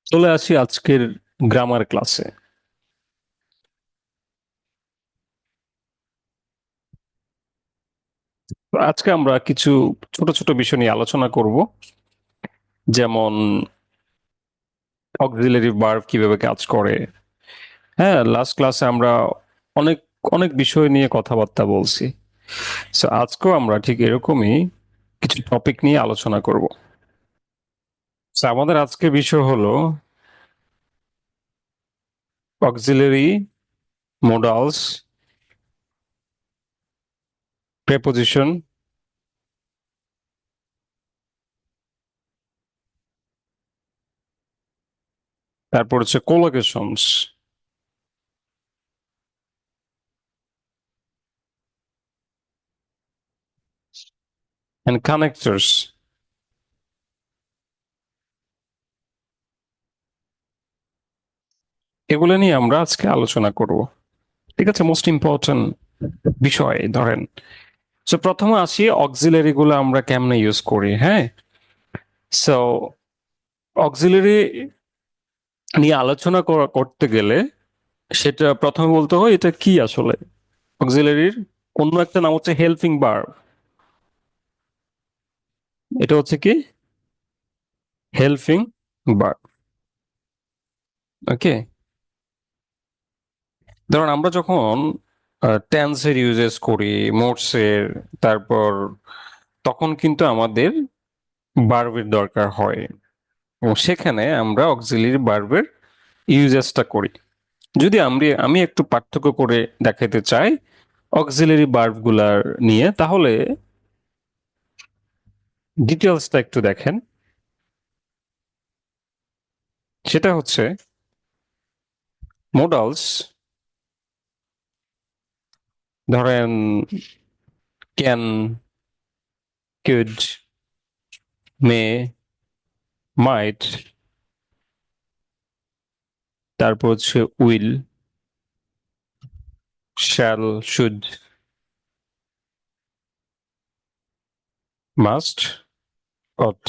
চলে আসি আজকের গ্রামার ক্লাসে। তো আজকে আমরা কিছু ছোট ছোট বিষয় নিয়ে আলোচনা করব, যেমন অক্সিলারি ভার্ব কিভাবে কাজ করে। হ্যাঁ, লাস্ট ক্লাসে আমরা অনেক অনেক বিষয় নিয়ে কথাবার্তা বলছি। সো আজকেও আমরা ঠিক এরকমই কিছু টপিক নিয়ে আলোচনা করব। সো আমাদের আজকের বিষয় হলো অক্সিলারি মোডালস, প্রেপোজিশন, তারপর হচ্ছে কোলোকেশনস এন্ড কানেক্টরস। এগুলো নিয়ে আমরা আজকে আলোচনা করব। ঠিক আছে, মোস্ট ইম্পর্টেন্ট বিষয় ধরেন। সো প্রথমে আসি অক্সিলারি গুলো আমরা কেমনে ইউজ করি। হ্যাঁ, সো অক্সিলারি নিয়ে আলোচনা করতে গেলে সেটা প্রথমে বলতে হয় এটা কি আসলে। অক্সিলারির অন্য একটা নাম হচ্ছে হেল্পিং ভার্ব। এটা হচ্ছে কি হেল্পিং ভার্ব। ওকে, ধরুন আমরা যখন টেন্সের ইউজেস করি, মোডসের, তারপর তখন কিন্তু আমাদের ভার্বের দরকার হয় এবং সেখানে আমরা অক্সিলারি ভার্বের ইউজেসটা করি। যদি আমি একটু পার্থক্য করে দেখাতে চাই অক্সিলারি ভার্ব গুলার নিয়ে, তাহলে ডিটেলসটা একটু দেখেন। সেটা হচ্ছে মোডালস, ধরেন ক্যান, কুড, মে, মাইট, তারপর হচ্ছে উইল, শ্যাল, শুড, মাস্ট, অট।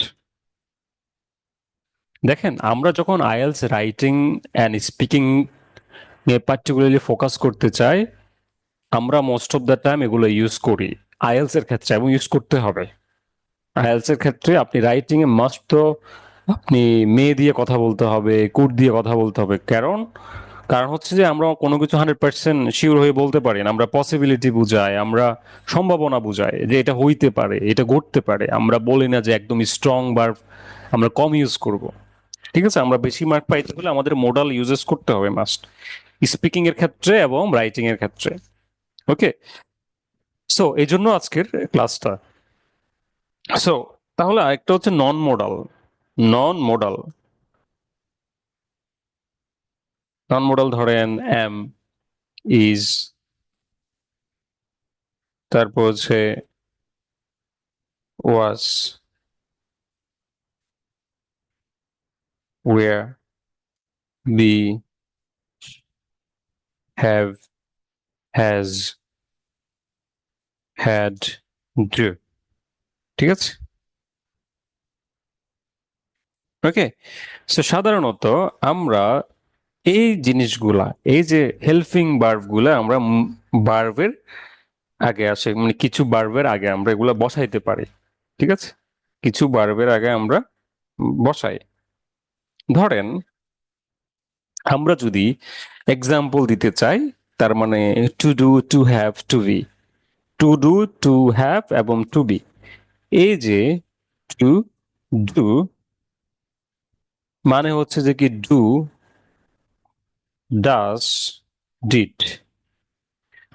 দেখেন আমরা যখন আইএলস রাইটিং অ্যান্ড স্পিকিং নিয়ে পার্টিকুলারলি ফোকাস করতে চাই, আমরা মোস্ট অফ দ্য টাইম এগুলো ইউজ করি আইএলস এর ক্ষেত্রে, এবং ইউজ করতে হবে। আইএলস এর ক্ষেত্রে আপনি রাইটিং এ মাস্ট তো আপনি মে দিয়ে কথা বলতে হবে, কুড দিয়ে কথা বলতে হবে। কারণ কারণ হচ্ছে যে আমরা কোনো কিছু 100% শিওর হয়ে বলতে পারি না। আমরা পসিবিলিটি বুঝাই, আমরা সম্ভাবনা বুঝাই যে এটা হইতে পারে, এটা ঘটতে পারে। আমরা বলি না যে একদম স্ট্রং ভার্ব আমরা কম ইউজ করব। ঠিক আছে, আমরা বেশি মার্ক পাইতে হলে আমাদের মোডাল ইউজেস করতে হবে মাস্ট, স্পিকিং এর ক্ষেত্রে এবং রাইটিং এর ক্ষেত্রে। ওকে, সো এই জন্য আজকের ক্লাসটা। সো তাহলে আরেকটা হচ্ছে non modal. Non modal non modal ধরেন এম, ইজ, তারপর হচ্ছে was, were, be, have, has, had, do. ঠিক আছে, ওকে। সো সাধারণত আমরা এই জিনিসগুলা, এই যে হেল্পিং ভার্ব গুলা আমরা ভার্বের আগে আসে, মানে কিছু ভার্বের আগে আমরা এগুলা বসাইতে পারি। ঠিক আছে, কিছু ভার্বের আগে আমরা বসাই। ধরেন আমরা যদি এক্সাম্পল দিতে চাই, তার মানে to do, to have, to be. To do, to have এবং টু বি। এই যে টু ডু মানে হচ্ছে যে কি ডু, ডাস, ডিড।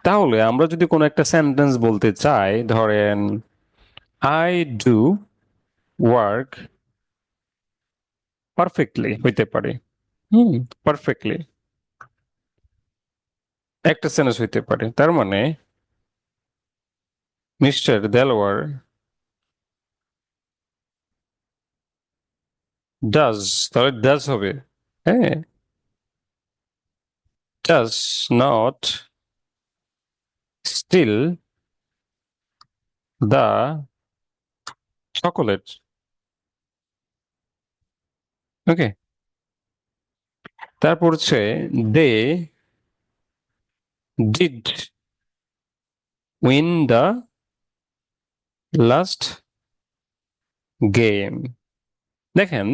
তাহলে আমরা যদি কোনো একটা সেন্টেন্স বলতে চাই, ধরেন আই ডু ওয়ার্ক পারফেক্টলি হইতে পারে। হুম, পারফেক্টলি একটা সেন্টেন্স হইতে পারে। তার মানে মিস্টার দেলোয়ার ডাজ, তাহলে ডাজ হবে। হ্যাঁ, does not steal the chocolate. Okay, তারপর হচ্ছে they did win the last game. দেখেন,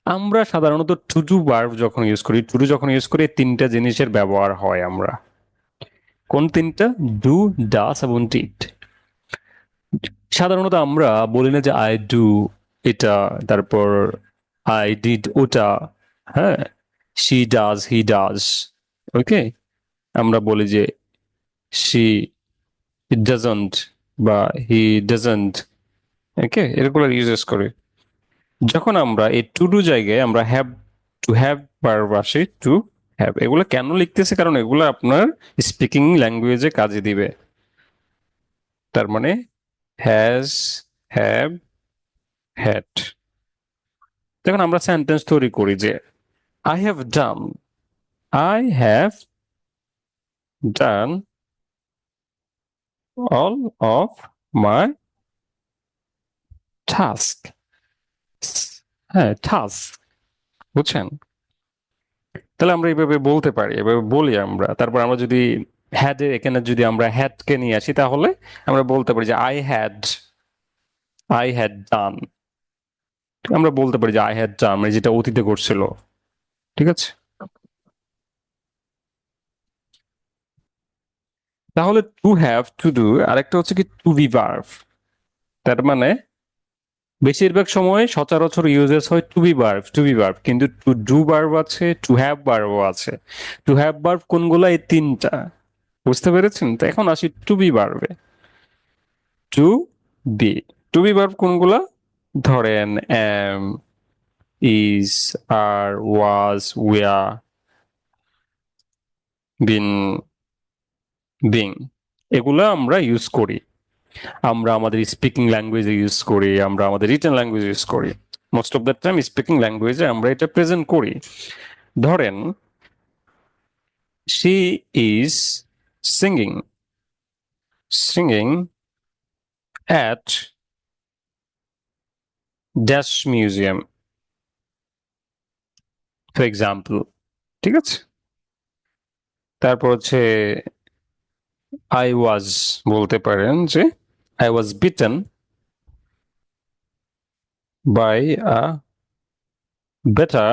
আমরা সাধারণত টু ডু ভার্ব যখন ইউজ করি, টু ডু যখন ইউজ করি, তিনটা জিনিসের ব্যবহার হয় আমরা। কোন তিনটা? ডু, ডাস এবং ডিড। সাধারণত আমরা বলি না যে আই ডু এটা, তারপর আই ডিড ওটা, হ্যাঁ, শি ডাজ, হি ডাজ, ওকে। আমরা বলি যে শি ডাজন্ট বা হি ডাজন্ট, ওকে, এরগুলো ইউজেস করি। যখন আমরা এই টু ডু জায়গায় আমরা হ্যাভ, টু হ্যাভ ভার্ব আসে, টু হ্যাভ, এগুলো কেন লিখতেছে? কারণ এগুলো আপনার স্পিকিং ল্যাঙ্গুয়েজে কাজে দিবে। তার মানে হ্যাজ, হ্যাভ, হ্যাড। দেখুন, আমরা সেন্টেন্স তৈরি করি যে I have done, I have done all of my task. হ্যাঁ, টাস্ক, বুঝছেন? তাহলে আমরা এইভাবে বলতে পারি, এভাবে বলি আমরা। তারপর আমরা যদি হ্যাড এর এখানে যদি আমরা হ্যাড কে নিয়ে আসি, তাহলে আমরা বলতে পারি যে আই হ্যাড ডান। আমরা বলতে পারি যে আই হ্যাড ডান, মানে যেটা অতীতে করছিল। ঠিক আছে? তাহলে টু হ্যাভ, টু ডু, আরেকটা হচ্ছে কি টু বি ভার্ব। তার মানে বেশিরভাগ সময় সচরাচর ইউজেস হয় to be verb, to be verb, কিন্তু টু ডু ভার্ব আছে, টু হ্যাভ ভার্বও আছে। টু হ্যাভ ভার্ব কোনগুলো? এই তিনটা। বুঝতে পেরেছেন? তো এখন আসি টু বি ভার্বে। To be, to be verb কোনগুলা? ধরেন এম, ইজ, আর, ওয়াজ, ওয়া, বিন, বিং, এগুলা আমরা ইউজ করি। আমরা আমাদের স্পিকিং ল্যাঙ্গুয়েজে ইউজ করি, আমরা আমাদের রিটেন ল্যাঙ্গুয়েজে ইউজ করি। Most of the time speaking ল্যাঙ্গুয়েজে আমরা এটা প্রেজেন্ট করি। ধরেন she is singing, singing at dash museum, for example. ঠিক আছে? তারপর হচ্ছে আই ওয়াজ, বলতে পারেন যে I was beaten by a better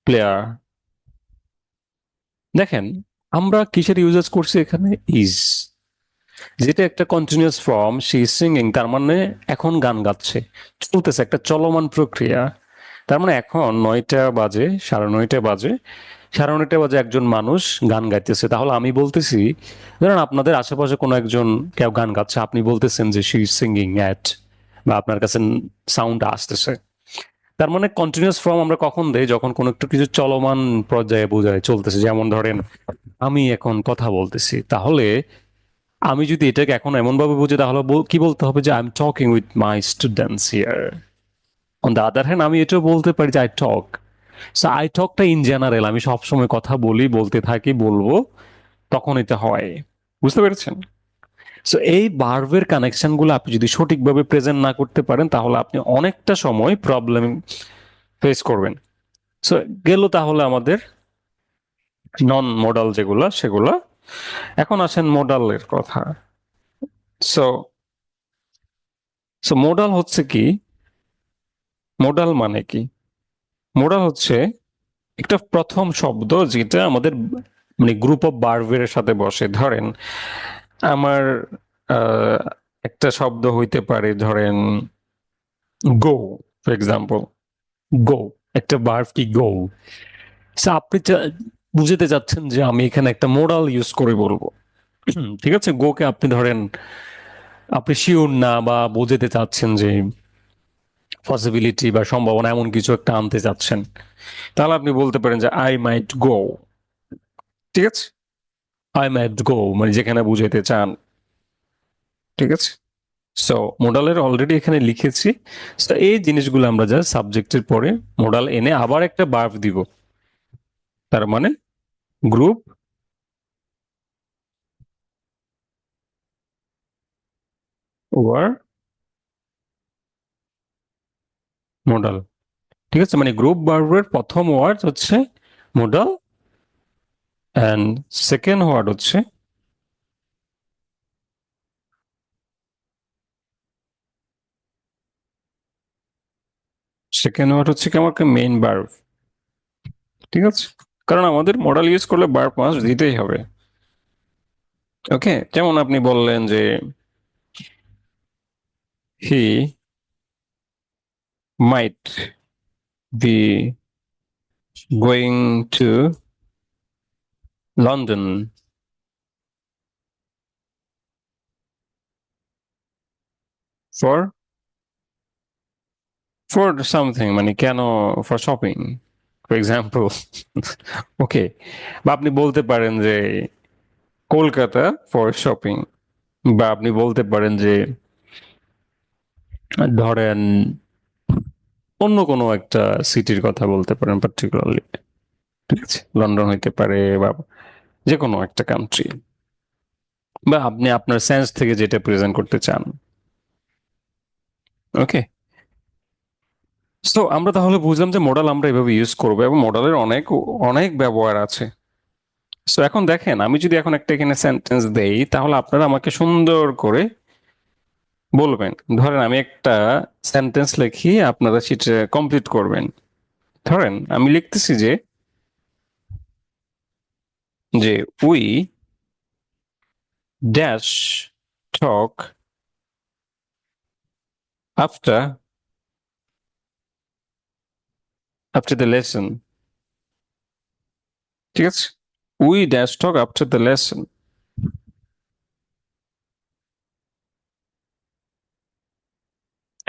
player. দেখেন, আমরা কিসের ইউজেস করছি এখানে? ইজ, যেটা একটা continuous form. She is singing, তার মানে এখন গান গাচ্ছে, চলতেছে, একটা চলমান প্রক্রিয়া। তার মানে এখন 9টা বাজে, 9:30 বাজে, 9:30 বাজে একজন মানুষ গান গাইতেছে। তাহলে আমি বলতেছি, ধরেন আপনাদের আশেপাশে কোনো একজন কেউ গান গাচ্ছে, আপনি বলতেছেন যে শি ইজ সিঙ্গিং অ্যাট, বা আপনার কাছে সাউন্ড আসতেছে। তার মানে কন্টিনিউয়াস ফর্ম আমরা কখন দেই? যখন কোনো একটু কিছু চলমান পর্যায়ে বোঝায়, চলতেছে। যেমন ধরেন আমি এখন কথা বলতেছি, তাহলে আমি যদি এটাকে এখন এমন ভাবে বুঝি, তাহলে কি বলতে হবে? যে I am talking with my students here. On the other hand আমি এটাও বলতে পারি যে আই টক। সো আই টকটা ইন জেনারেল, আমি সবসময় কথা বলি, বলতে থাকি, বলবো, তখন এটা হয়। বুঝতে পেরেছেন? সো এই ভার্বের কানেকশন গুলো আপনি যদি সঠিকভাবে প্রেজেন্ট না করতে পারেন, তাহলে আপনি অনেকটা সময় প্রবলেম ফেস করবেন। সো গেল তাহলে আমাদের নন মোডাল যেগুলা, সেগুলা। এখন আসেন মোডালের কথা। সো সো মোডাল হচ্ছে কি? মোডাল মানে কি? মোডাল হচ্ছে একটা প্রথম শব্দ যেটা আমাদের মানে গ্রুপ অফ ভার্বের সাথে বসে। ধরেন আমার আহ, একটা শব্দ হইতে পারে, ধরেন গো, ফর এক্সাম্পল। গো একটা ভার্ব, কি? গো। আপনি বুঝতে চাচ্ছেন যে আমি এখানে একটা মোডাল ইউজ করে বলবো। ঠিক আছে? গোকে আপনি ধরেন আপনি শিওর না, বা বোঝাতে চাচ্ছেন যে পসিবিলিটি বা সম্ভাবনা, এমন কিছু একটা আনতে চাচ্ছেন, তাহলে আপনি বলতে পারেন যে আই মাইট গো। ঠিক আছে? আই মাইট গো মানে যেখানে বুঝাইতে চান। ঠিক আছে? সো মোডালের অলরেডি এখানে লিখেছি। তো এই জিনিসগুলো আমরা যা সাবজেক্টের পরে মোডাল এনে আবার একটা ভার্ব দিব। তার মানে গ্রুপ ওয়ার মোডাল। ঠিক আছে? মানে গ্রুপ ভার্বের প্রথম ওয়ার্ড হচ্ছে মোডাল অ্যান্ড সেকেন্ড ওয়ার্ড হচ্ছে কি আমাকে মেইন ভার্ব। ঠিক আছে, কারণ আমাদের মডাল ইউজ করলে ভার্ব মাস্ট দিতেই হবে। ওকে, যেমন আপনি বললেন যে he might be going to London for for something, মানে কেন, for shopping for example. Okay, বা আপনি বলতে পারেন যে কলকাতা ফর শপিং, বা আপনি বলতে পারেন যে ধরেন অন্য কোনো একটা সিটির কথা বলতে পারেন পার্টিকুলারলি। ঠিক আছে, লন্ডন হইতে পারে বা যে কোনো একটা কান্ট্রি, বা আপনি আপনার সেন্স থেকে যেটা প্রেজেন্ট করতে চান। ওকে, সো আমরা তাহলে বুঝলাম যে মডেল আমরা এভাবে ইউজ করবো এবং মডেলের অনেক অনেক ব্যবহার আছে। সো এখন দেখেন, আমি যদি এখন একটা এখানে সেন্টেন্স দেই তাহলে আপনারা আমাকে সুন্দর করে বলবেন। ধরেন আমি একটা সেন্টেন্স লিখি, আপনারা সেটা কমপ্লিট করবেন। ধরেন আমি লিখতেছি যে যে we dash talk after after the lesson. ঠিক আছে, we dash talk after the lesson.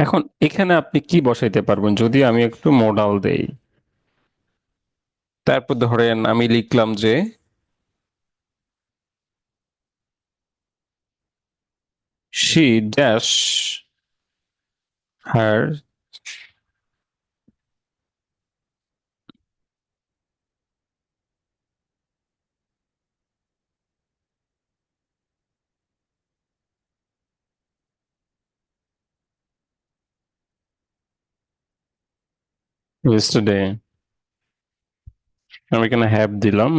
এখন এখানে আপনি কি বসাইতে পারবেন যদি আমি একটু মডাল দেই? তারপর ধরেন আমি লিখলাম যে she dash her yesterday। আমি এখানে হ্যাভ দিলাম,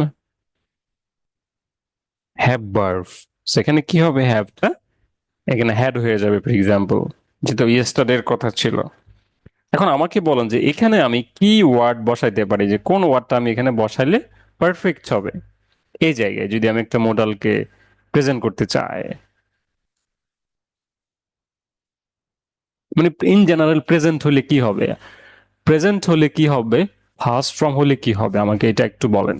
হ্যাভ ভার্ভ। সেখানে কি হবে, হ্যাভটা এখানে হ্যাড হয়ে যাবে ফর এক্সাম্পল, যেহেতু ইয়েস্টারডের কথা ছিল। এখন আমাকে বলেন যে এখানে আমি কি ওয়ার্ড বসাইতে পারি, যে কোন ওয়ার্ডটা আমি এখানে বসাইলে পারফেক্ট হবে এই জায়গায় যদি আমি একটা মডেলকে প্রেজেন্ট করতে চাই। মানে ইন জেনারেল প্রেজেন্ট হলে কি হবে, প্রেজেন্ট হলে কি হবে, ফার্স্ট ফর্ম হলে কি হবে, আমাকে এটা একটু বলেন।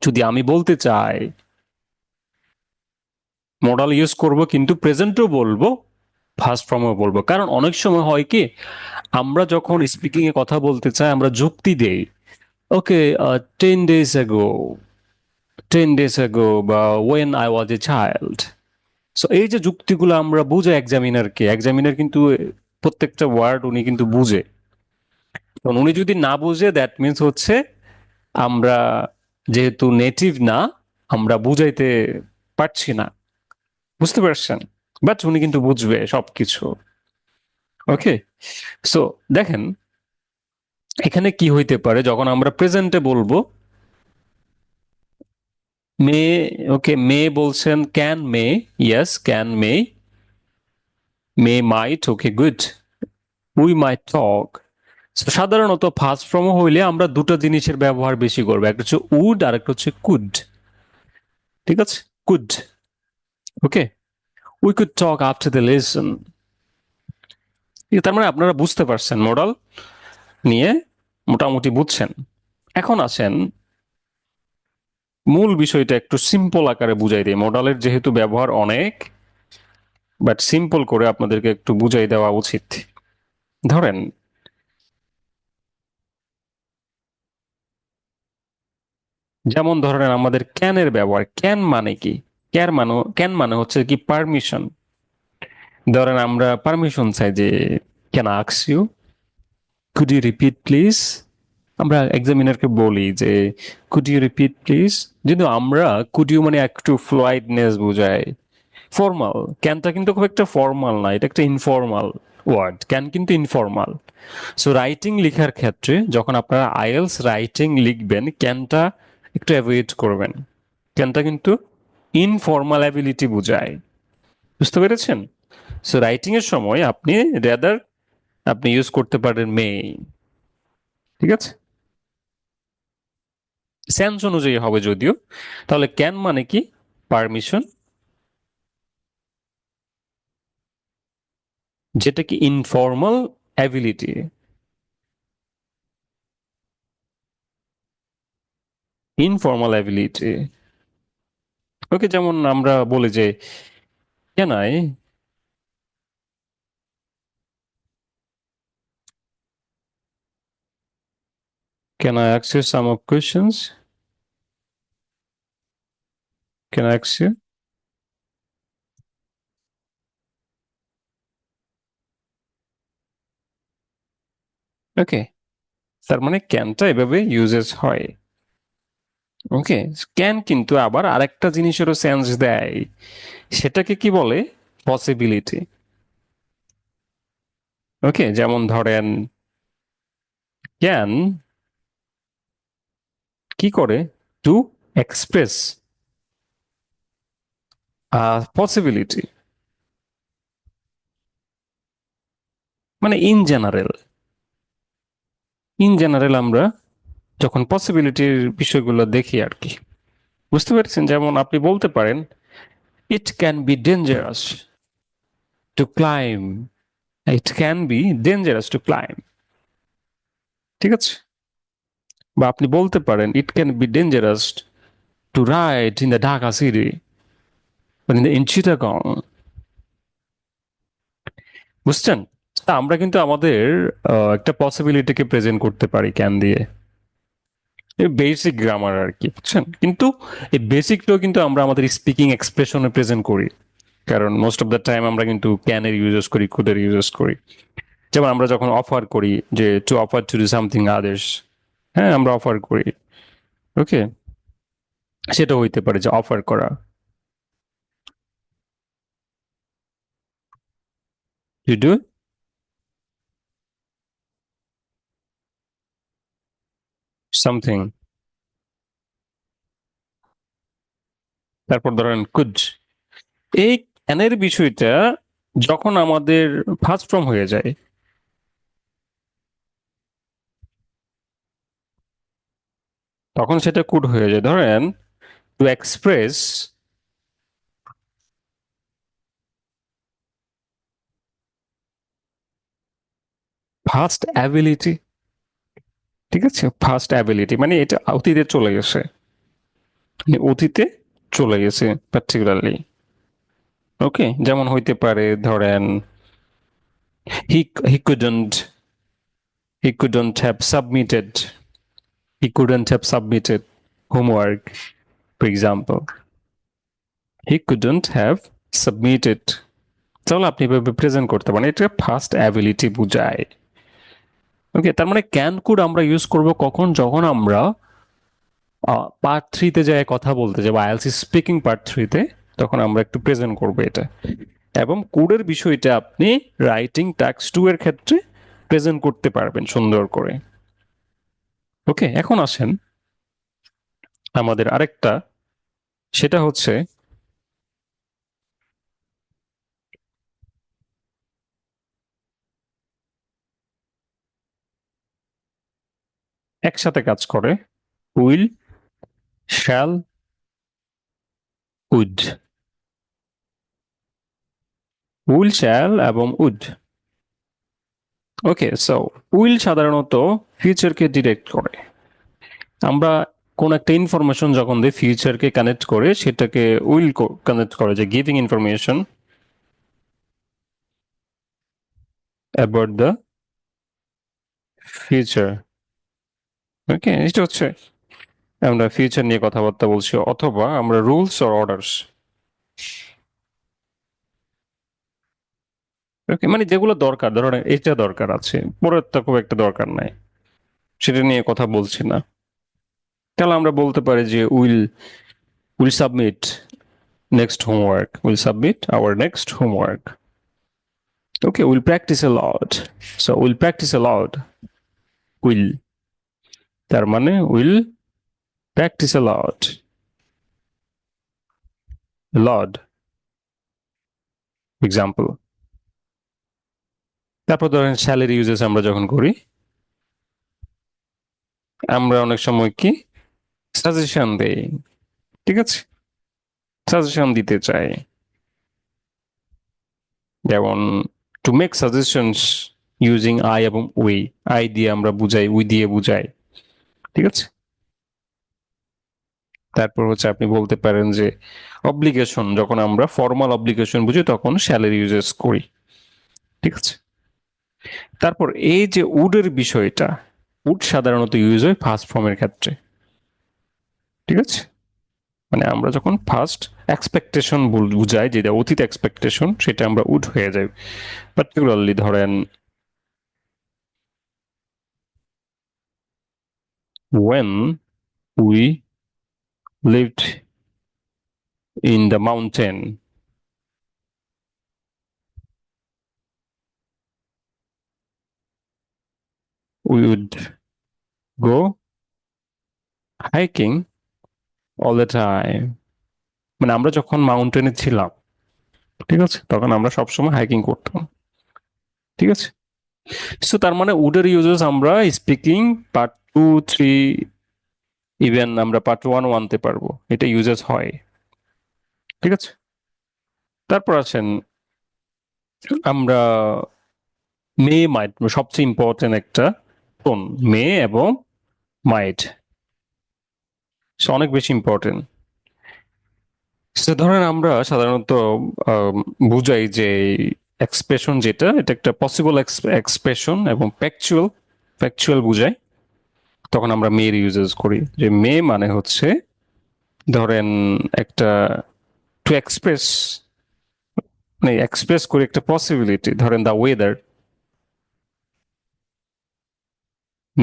যদি আমি বলতে চাই মডাল ইউজ করব কিন্তু প্রেজেন্টও বলবো, ফার্স্ট ফর্মও বলবো, কারণ অনেক সময় হয় কি আমরা যখন স্পিকিং এ কথা বলতে চাই আমরা যুক্তি দেই। ওকে, 10 days ago, 10 days ago বা when I was a child। So এই যে যুক্তিগুলো আমরা বুঝে এক্সামিনারকে, এক্সামিনার কিন্তু প্রত্যেকটা ওয়ার্ড উনি কিন্তু বুঝে। কারণ উনি যদি না বুঝে দ্যাট মিনস হচ্ছে আমরা যেহেতু নেটিভ না, আমরা বুঝাইতে পারছি না। বুঝতে পারছেন? বাট উনি কিন্তু বুঝবে সবকিছু। ওকে, সো দেখেন এখানে কি হইতে পারে যখন আমরা প্রেজেন্টে বলবো মে। ওকে, মে বলছেন can may, yes can may, may might, okay good, we might talk. সাধারণত ফার্স্ট ফর্ম হইলে আমরা দুটো জিনিসের ব্যবহার বেশি করবো, একটা হচ্ছে উড আর একটা হচ্ছে কুড। ঠিক আছে, could. Okay, we could talk after the lesson. তার মানে আপনারা বুঝতে পারছেন মডাল নিয়ে, মোটামুটি বুঝছেন। এখন আসেন মূল বিষয়টা একটু সিম্পল আকারে বুঝাই দিই, মডালের যেহেতু ব্যবহার অনেক, বাট সিম্পল করে আপনাদেরকে একটু বুঝাই দেওয়া উচিত। ধরেন যেমন ধরেন আমাদের ক্যানের ব্যবহার, ক্যান মানে কি, ক্যান মানে হচ্ছে কি পারমিশন। ধরেন আমরা পারমিশন চাই যে can ask you, could you repeat please. আমরা এক্সামিনারকে বলি যে কুড ইউ রিপিট প্লিজ, কিন্তু আমরা কুড ইউ মানে একটু ফ্লুইডনেস বোঝায়, ফর্মাল। ক্যানটা কিন্তু খুব একটা ফর্মাল না, এটা একটা ইনফর্মাল। ওয়ার্ড, ক্যান কিন্তু ইনফর্মাল। সো রাইটিং লেখার ক্ষেত্রে যখন আপনারা আইএলস রাইটিং লিখবেন, ক্যানটা একটু অ্যাভয়েড করবেন। ক্যানটা কিন্তু ইনফর্মাল অ্যাবিলিটি বোঝায়, বুঝতে পেরেছেন? সো রাইটিং এর সময় আপনি রেদার আপনি ইউজ করতে পারেন মে, ঠিক আছে? সেন্স অনুযায়ী হবে যদিও। তাহলে ক্যান মানে কি? পারমিশন, যেটা কি informal ability. Informal ability, okay. যেমন আমরা বলি যে can I, can I ask you some of questions, can I ask you. Okay, তার মানে ক্যানটা এভাবে ইউজেস হয়। ওকে, ক্যান কিন্তু আবার আরেকটা জিনিসেরও সেন্স দেয়, সেটাকে কি বলে? পসিবিলিটি। ওকে, যেমন ধরেন ক্যান কি করে? টু এক্সপ্রেস পসিবিলিটি, মানে ইন জেনারেল। ইন জেনারেল আমরা যখন পসিবিলিটির বিষয়গুলো দেখি আর কি, বুঝতে পেরেছেন? যেমন আপনি বলতে পারেন it can be dangerous to climb, it can be dangerous to climb, ঠিক আছে? বা আপনি বলতে পারেন it can be dangerous to ride in the Dhaka city, in Chittagong, বুঝছেন? তা আমরা কিন্তু আমাদের একটা পসিবিলিটিকে প্রেজেন্ট করতে পারি ক্যান দিয়ে। বেসিক গ্রামার আর কি, বুঝছেন? কিন্তু এই বেসিকটাও কিন্তু আমরা আমাদের স্পিকিং এক্সপ্রেশনে প্রেজেন্ট করি, কারণ মোস্ট অফ দ্য টাইম আমরা কিন্তু ক্যানের ইউজেস করি, কুডের ইউজেস করি। যেমন আমরা যখন অফার করি যে to offer to do something others, হ্যাঁ আমরা অফার করি। ওকে, সেটা হইতে পারে যে অফার করা, টু ডু সামথিং। তারপর ধরেন কুড। এই ক্যানের বিষয়টা যখন আমাদের ফার্স্ট ফর্ম হয়ে যায়, তখন সেটা কুড হয়ে যায়। ধরেন টু এক্সপ্রেস ফার্স্ট অ্যাবিলিটি, ঠিক আছে? ফার্স্ট অ্যাবিলিটি মানে এটা অতীতে চলে গেছে, মানে অতীতে চলে গেছে পার্টিকুলারলি। ওকে, যেমন হইতে পারে ধরেন he he couldn't he couldn't have submitted, he couldn't have submitted homework, for example. He couldn't have submitted, তাহলে আপনি এভাবে প্রেজেন্ট করতে পারেন, এটা ফার্স্ট অ্যাবিলিটি বোঝায়। ওকে, তার মানে ক্যান কুড আমরা ইউজ করব কখন? যখন আমরা পার্ট থ্রিতে যায় কথা বলতে যাবো, আইএলসি স্পিকিং পার্ট থ্রিতে, তখন আমরা একটু প্রেজেন্ট করবো এটা। এবং কুডের বিষয়টা আপনি রাইটিং টাস্ক টু এর ক্ষেত্রে প্রেজেন্ট করতে পারবেন সুন্দর করে। ওকে, এখন আসেন আমাদের আরেকটা, সেটা হচ্ছে একসাথে কাজ করে will, shall, would. Will, shall এবং উড। ওকে, সো উইল সাধারণত ফিউচারকে ডিরেক্ট করে। আমরা কোন একটা ইনফরমেশন যখন দিই ফিউচারকে কানেক্ট করে, সেটাকে উইল কানেক্ট করে, যে giving information about the future. Okay, এটা হচ্ছে আমরা ফিউচার নিয়ে কথাবার্তা বলছি, অথবা আমরা রুলস অর অর্ডার্স। ওকে, মানে যেগুলো দরকার, ধরেন এটা দরকার আছে, পরেরটা খুব একটা দরকার নাই, সেটা নিয়ে কথা বলছি না। তাহলে আমরা বলতে পারি যে will will submit next homework, will submit hour next homework. Okay, we'll practice a lot. So we'll practice a lot. Will, তার মানে will practice a lot. A lot. Example. তারপর ধরেন স্যালারি ইউজেস আমরা যখন করি, আমরা অনেক সময় কি সাজেশন দেই, ঠিক আছে, সাজেশন দিতে চাই, যেমন to make suggestions using I এবং উই, আই দিয়ে আমরা বুঝাই, উই দিয়ে বুঝাই, ঠিক আছে। তারপর হচ্ছে আপনি বলতে পারেন যে অব্লিগেশন, যখন আমরা ফর্মাল অব্লিগেশন বুঝি তখন স্যালারি ইউজেস করি, ঠিক আছে। তারপর এই যে উডের বিষয়টা, উড সাধারণত ইউজ হয় ফার্স্ট ফর্মের ক্ষেত্রে, ঠিক আছে। মানে আমরা যখন ফার্স্ট এক্সপেকটেশন বুঝাই, যেটা অতীত এক্সপেকটেশন, সেটা আমরা উড হয়ে যায়। পার্টিকুলারলি ধরেন when we lived in the mountain, we would go hiking all the time. মানে আমরা যখন মাউন্টেনে ছিলাম, ঠিক আছে, তখন আমরা সবসময় হাইকিং করতাম, ঠিক আছে। সো তার মানে উডের ইউজেস আমরা স্পিকিং পার্ট 2, 3, ইভেন আমরা পার্ট 1 আনতে পারবো, এটা ইউজেস হয়, ঠিক আছে। তারপর আছেন আমরা মে মাইট, সবচেয়ে ইম্পর্টেন্ট একটা টোন, মে এবং মাইট, অনেক বেশি ইম্পর্টেন্ট। সে ধরেন আমরা সাধারণত বুঝাই যে এক্সপ্রেশন যেটা, এটা একটা পসিবল এক্সপ্রেশন এবং ফ্যাকচুয়াল, ফ্যাকচুয়াল বুঝাই, তখন আমরা মের ইউজেস করি। যে মে মানে হচ্ছে ধরেন একটা টু এক্সপ্রেস, মানে এক্সপ্রেস করি একটা পসিবিলিটি, ধরেন দ্য ওয়েদার,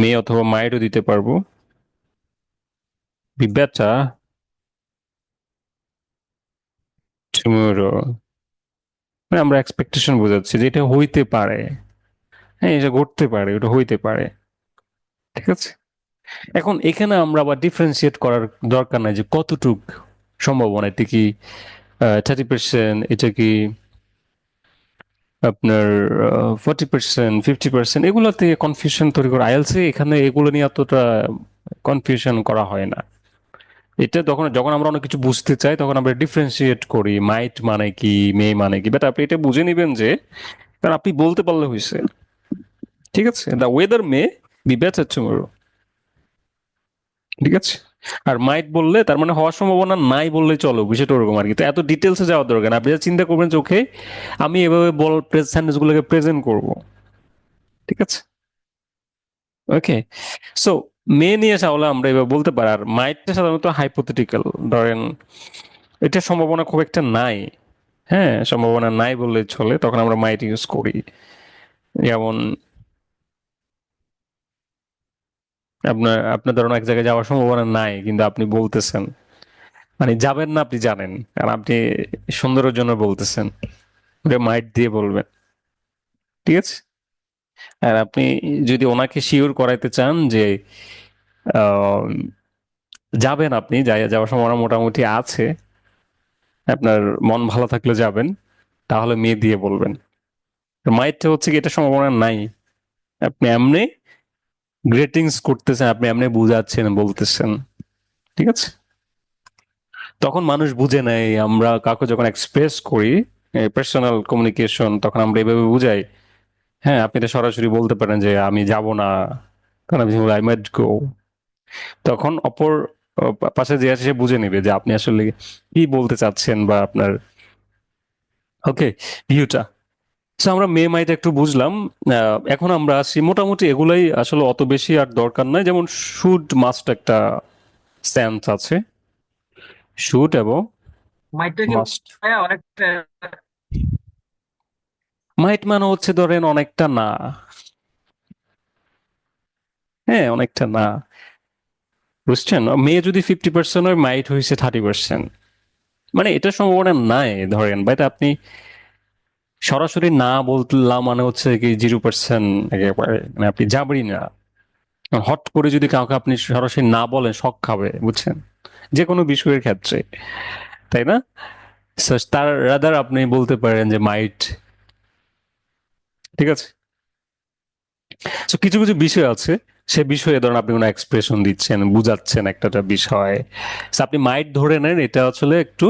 মে অথবা মাইটও দিতে পারবো, বি বেটার টুমরো, মানে আমরা এক্সপেকটেশন বোঝাচ্ছি যে এটা হইতে পারে, হ্যাঁ এটা ঘটতে পারে, ওটা হইতে পারে, ঠিক আছে। এখন এখানে আমরা আবার ডিফারেন্সিয়েট করার দরকার নাই যে কতটুক সম্ভাবনা, এটা কি 30%, এটা কি আপনার 40%, 50%, এগুলোতে কনফিউশন তৈরি করে আইএলসে, এখানে এগুলো নিয়ে এতটা কনফিউশন করা হয় না। এটা তখন যখন আমরা অনেক কিছু বুঝতে চাই তখন আমরা ডিফারেন্সিয়েট করি, মাইট মানে কি, মে মানে কি, বাট আপনি এটা বুঝে নিবেন যে কারণ আপনি বলতে পারলে হয়েছে, ঠিক আছে। The weather may be better tomorrow, ঠিক আছে। আর মাইট বললে তার মানে হওয়ার সম্ভাবনা নাই বললে চলো, বিষয়টা ওরকম আর কি। তো এত ডিটেলসে যাওয়ার দরকার না, আপনি যা চিন্তা করবেন যে ওকে আমি এভাবে বল সেন্টেন্স গুলোকে প্রেজেন্ট করব, ঠিক আছে। ওকে, সো মে নিয়ে তাহলে আমরা এবার বলতে পারি। আর মাইটটা সাধারণত হাইপোথেটিক্যাল, ধরেন এটা সম্ভাবনা খুব একটা নাই, হ্যাঁ সম্ভাবনা নাই বললে চলে, তখন আমরা মাইট ইউজ করি। যেমন আপনার আপনার ধরুন এক জায়গায় যাওয়ার সম্ভাবনা নাই কিন্তু আপনি বলতেছেন, মানে যাবেন না আপনি জানেন, আর আপনি সুন্দরের জন্য বলতেছেন, ওটা মাইট দিয়ে বলবেন, ঠিক আছে। আর আপনি যদি ওনাকে শিওর করাইতে চান যে আহ, যাবেন, আপনি যাওয়ার সম্ভাবনা মোটামুটি আছে, আপনার মন ভালো থাকলে যাবেন, তাহলে মেয়ে দিয়ে বলবেন। মাইটটা হচ্ছে কি এটা সম্ভাবনা নাই, আপনি এমনি গ্রেটিংস করতেছেন, আপনি এমনি বুঝাচ্ছেন, বলতেছেন, ঠিক আছে। তখন মানুষ বুঝে নেয়, আমরা কাউকে যখন এক্সপ্রেস করি পার্সোনাল কমিউনিকেশন, তখন আমরা এভাবে বুঝাই, হ্যাঁ আপনি এটা সরাসরি বলতে পারেন যে আমি যাব না, তখন আপনি আই মাইট গো, তখন অপর পাশে যে আছে সে বুঝে নেবে যে আপনি আসলে কি বলতে চাচ্ছেন বা আপনার ওকে ভিউটা। সো আমরা মে মাইট একটু বুঝলাম। এখন আমরা আসি, মোটামুটি এগুলাই আসলে অত বেশি আর দরকার নাই। যেমন শুড মাস্ট একটা সেন্স আছে, শুড এবং মাইটটা কি মাস্ট। ভাইয়া অনেকটা? মাইট মানে হচ্ছে ধরেন অনেকটা না, হ্যাঁ অনেকটা না, বুঝছেন। মেয়ে যদি 50% হয়, মাইট হয়েছে 30%, মানে এটা সম্ভাবনা নাই ধরেন, বাট আপনি সরাসরি না বললাম মানে হচ্ছে কি 0%, একেবারে মানে আপনি যাবেনই না। হট করে যদি কাউকে আপনি সরাসরি না বলেন শক খাবে, বুঝছেন, যে কোনো বিষয়ের ক্ষেত্রে, তাই না? So, তার রাদার আপনি বলতে পারেন যে মাইট। ঠিক আছে। তো কিছু কিছু বিষয় আছে, সে বিষয়ে ধরুন আপনি কোনো এক্সপ্রেশন দিচ্ছেন, বুঝাচ্ছেন একটা বিষয়, So, আপনি মাইট ধরে নেন, এটা আসলে একটু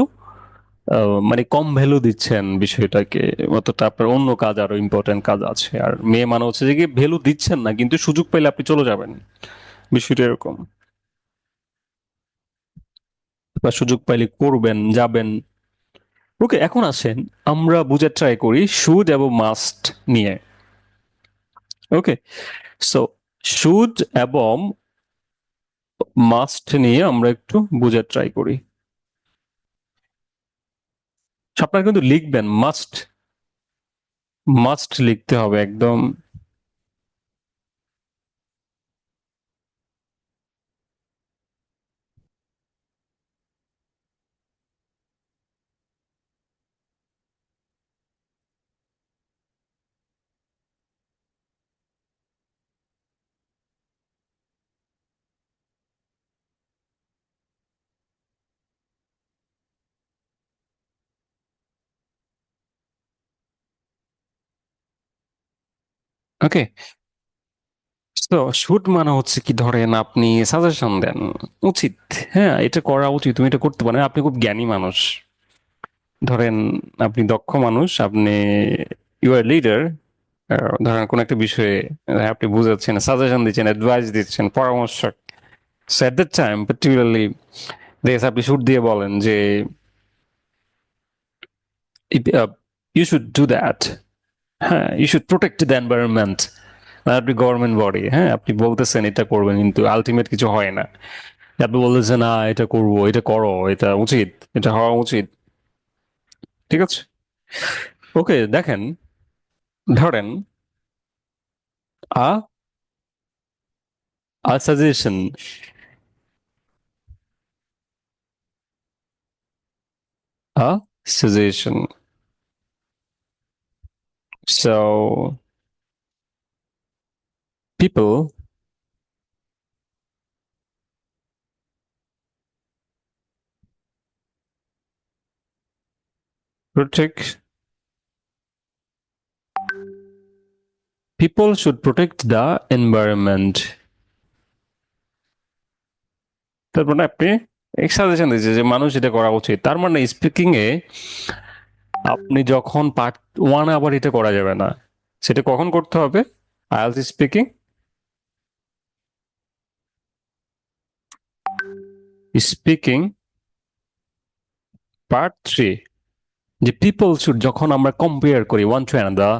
মানে কম ভ্যালু দিচ্ছেন বিষয়টাকে, অতটা আপনার অন্য কাজ, আরো ইম্পর্টেন্ট কাজ আছে। আর মেয়ে মানে হচ্ছে যে কি ভ্যালু দিচ্ছেন না, কিন্তু সুযোগ পাইলে আপনি চলে যাবেন, বিষয়টা এরকম। বা সুযোগ পাইলে করবেন, যাবেন। ওকে, এখন আসেন আমরা বুঝে ট্রাই করি শুড এবং মাস্ট নিয়ে। ওকে, সো শুড এবং মাস্ট নিয়ে আমরা একটু বুঝে ট্রাই করি। আপনারা কিন্তু লিখবেন মাস্ট, মাস্ট লিখতে হবে একদম। ওকে, তো শুট মানে হচ্ছে কি, ধরেন আপনি সাজেশন দেন, উচিত, হ্যাঁ এটা করা উচিত, তুমি এটা করতে পারেন, আপনি খুব জ্ঞানী মানুষ, ধরেন আপনি দক্ষ মানুষ, আপনি ইউ আর লিডার, ধরেন কোন একটা বিষয়ে আপনি বুঝাচ্ছেন, সাজেশন দিচ্ছেন, অ্যাডভাইস দিচ্ছেন, পরামর্শ। So at that time particularly আপনি শুট দিয়ে বলেন যে ইউ শুড ডু দ্যাট, হ্যাঁ you should protect the environment. আপনি গভর্নমেন্ট বডি, হ্যাঁ আপনি বলতেছেন এটা করবেন, কিন্তু আলটিমেট কিছু হয় না, আপনি বলতেছেন না এটা করবো, এটা করো, এটা উচিত, এটা হওয়া উচিত। ঠিক আছে। ওকে, দেখেন, ধরেন a a suggestion, a suggestion, so people protect, people should protect the environment। তার মানে আপনি এক সাজেশন দিচ্ছে যে মানুষ এটা করা উচিত, তার মানে স্পিকিং এ আপনি যখন পার্ট ওয়ান আবার এটা করা যাবে না, সেটা কখন করতে হবে? IELTS speaking speaking part three, যে পিপল শুড, যখন আমরা কম্পেয়ার করি one to another.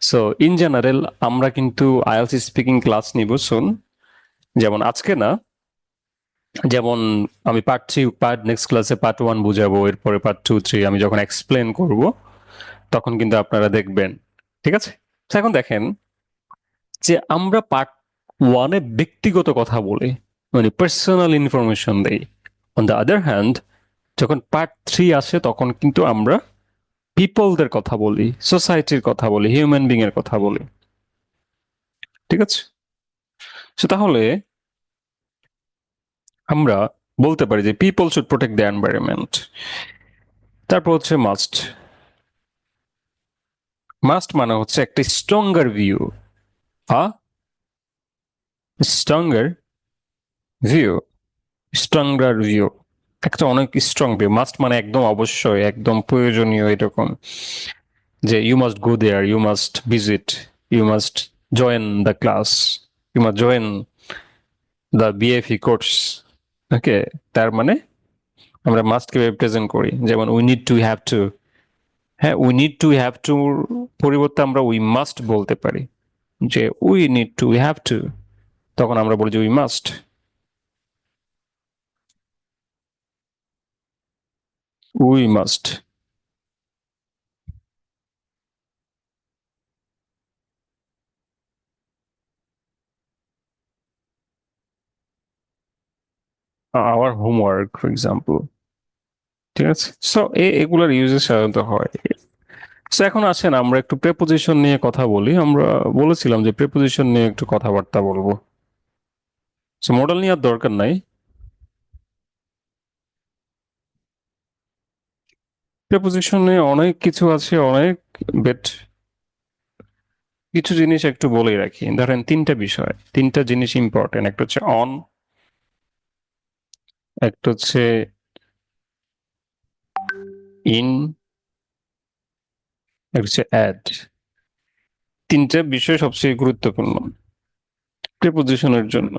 So in general আমরা কিন্তু আইএলটিএস স্পিকিং ক্লাস নিব শুন, যেমন আজকে না, যেমন আমি পার্ট থ্রি, পার্ট নেক্সট ক্লাসে পার্ট ওয়ান বুঝাবো, এরপরে পার্ট টু থ্রি আমি যখন এক্সপ্লেন করব তখন কিন্তু আপনারা দেখবেন। ঠিক আছে। তো এখন দেখেন যে আমরা পার্ট ওয়ানে ব্যক্তিগত কথা বলি, মানে পার্সোনাল ইনফরমেশন দেই। অন দ্য আদার হ্যান্ড যখন পার্ট থ্রি আসে তখন কিন্তু আমরা পিপলদের কথা বলি, সোসাইটির কথা বলি, হিউম্যান বিং এর কথা বলি। ঠিক আছে। So, তাহলে আমরা বলতে পারি যে people should protect the environment. তারপর হচ্ছে মাস্ট। মাস্ট মানে হচ্ছে একটা স্ট্রঙ্গার ভিউ, আ স্ট্রঙ্গার ভিউ, স্ট্রঙ্গার ভিউ, একটা অনেক স্ট্রং ভিউ। মাস্ট মানে একদম অবশ্যই, একদম প্রয়োজনীয় এরকম, যে you must go there, you must visit, you must join the class, you must join the BFE course. Okay, তার মানে আমরা মাস্টকে রিপ্রেজেন্ট করি, যেমন we need to have to, হ্যাঁ we need to have to পরিবর্তে আমরা উই মাস্ট বলতে পারি, যে we need to, we have to, তখন আমরা বলি যে we must, we must. Our homework for example. ঠিক আছে। সো এগুলোর ইউজেস সাধারণত হয়। So, এখন আসেন আমরা একটু প্রেপোজিশন নিয়ে কথা বলি। আমরা বলেছিলাম যে প্রেপোজিশন নিয়ে একটু কথাবার্তা বলবো। সো মডেল নিয়ে আর দরকার নাই। প্রেপোজিশনে অনেক কিছু আছে, অনেক, বাট কিছু জিনিস একটু বলেই রাখি। ধরেন তিনটা বিষয়, তিনটা জিনিস ইম্পর্টেন্ট। একটা হচ্ছে অন, একটা হচ্ছে ইন, একটা হচ্ছে অ্যাড। তিনটা বিষয় সবচেয়ে গুরুত্বপূর্ণ প্রিপোজিশনের জন্য।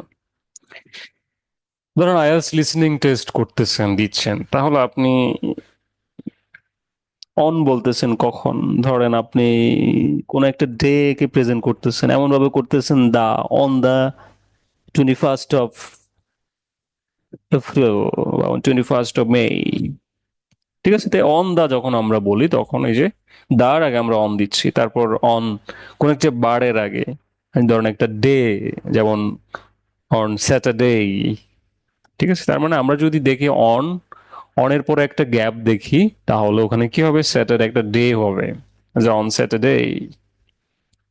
ধরেন আইএলটিএস লিসনিং টেস্ট করতেছেন, দিচ্ছেন, তাহলে আপনি অন বলতেছেন কখন? ধরেন আপনি কোন একটা ডে কে প্রেজেন্ট করতেছেন, এমন ভাবে করতেছেন the on the 21st of April বা 21st অফ মে। ঠিক আছে, তাই অন দা যখন আমরা বলি তখন এই যে দার আগে আমরা অন দিচ্ছি, তারপর অন কোন একটা বারের আগে, ধরেন একটা ডে, যেমন অন স্যাটারডে। ঠিক আছে, তার মানে আমরা যদি দেখি অন, অনের পরে একটা গ্যাপ দেখি, তাহলে ওখানে কি হবে? স্যাটারডে একটা ডে হবে, যে অন স্যাটারডে।